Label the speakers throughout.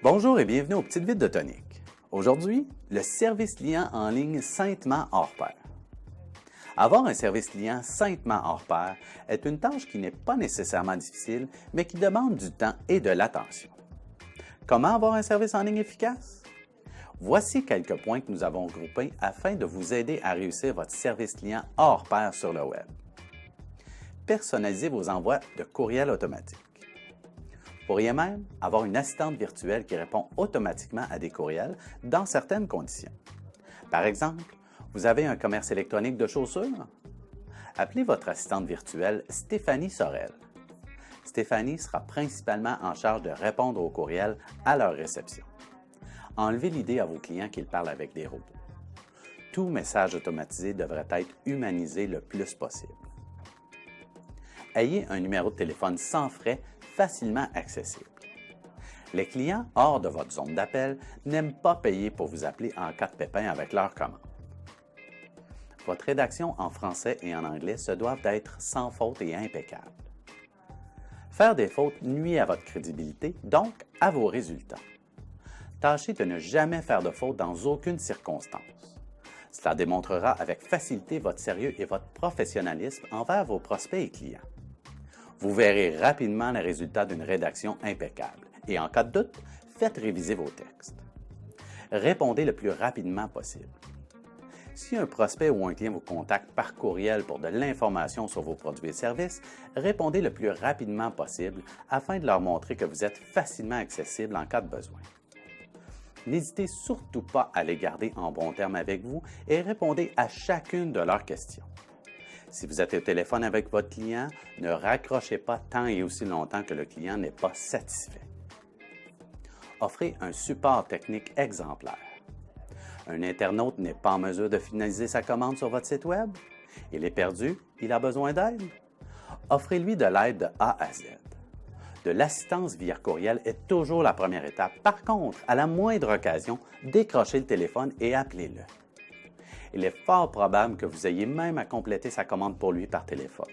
Speaker 1: Bonjour et bienvenue aux Petites Vites de Tonic. Aujourd'hui, le service client en ligne saintement hors pair. Avoir un service client saintement hors pair est une tâche qui n'est pas nécessairement difficile, mais qui demande du temps et de l'attention. Comment avoir un service en ligne efficace? Voici quelques points que nous avons groupés afin de vous aider à réussir votre service client hors pair sur le web. Personnalisez vos envois de courriels automatiques. Vous pourriez même avoir une assistante virtuelle qui répond automatiquement à des courriels dans certaines conditions. Par exemple, vous avez un commerce électronique de chaussures? Appelez votre assistante virtuelle Stéphanie Sorel. Stéphanie sera principalement en charge de répondre aux courriels à leur réception. Enlevez l'idée à vos clients qu'ils parlent avec des robots. Tout message automatisé devrait être humanisé le plus possible. Ayez un numéro de téléphone sans frais facilement accessible. Les clients hors de votre zone d'appel n'aiment pas payer pour vous appeler en cas de pépin avec leur commande. Votre rédaction en français et en anglais se doivent d'être sans faute et impeccable. Faire des fautes nuit à votre crédibilité, donc à vos résultats. Tâchez de ne jamais faire de fautes dans aucune circonstance. Cela démontrera avec facilité votre sérieux et votre professionnalisme envers vos prospects et clients. Vous verrez rapidement les résultats d'une rédaction impeccable et en cas de doute, faites réviser vos textes. Répondez le plus rapidement possible. Si un prospect ou un client vous contacte par courriel pour de l'information sur vos produits et services, répondez le plus rapidement possible afin de leur montrer que vous êtes facilement accessible en cas de besoin. N'hésitez surtout pas à les garder en bons termes avec vous et répondez à chacune de leurs questions. Si vous êtes au téléphone avec votre client, ne raccrochez pas tant et aussi longtemps que le client n'est pas satisfait. Offrez un support technique exemplaire. Un internaute n'est pas en mesure de finaliser sa commande sur votre site Web? Il est perdu? Il a besoin d'aide? Offrez-lui de l'aide de A à Z. De l'assistance via courriel est toujours la première étape. Par contre, à la moindre occasion, décrochez le téléphone et appelez-le. Il est fort probable que vous ayez même à compléter sa commande pour lui par téléphone.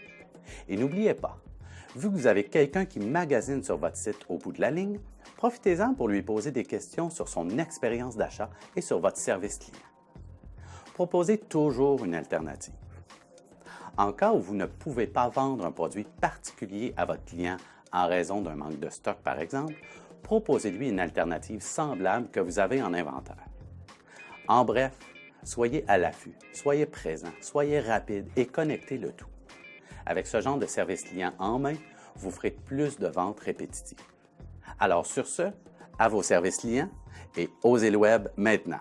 Speaker 1: Et n'oubliez pas, vu que vous avez quelqu'un qui magasine sur votre site au bout de la ligne, profitez-en pour lui poser des questions sur son expérience d'achat et sur votre service client. Proposez toujours une alternative. En cas où vous ne pouvez pas vendre un produit particulier à votre client en raison d'un manque de stock par exemple, proposez-lui une alternative semblable que vous avez en inventaire. En bref, soyez à l'affût, soyez présent, soyez rapide et connectez le tout. Avec ce genre de service client en main, vous ferez plus de ventes répétitives. Alors sur ce, à vos services clients et osez le web maintenant.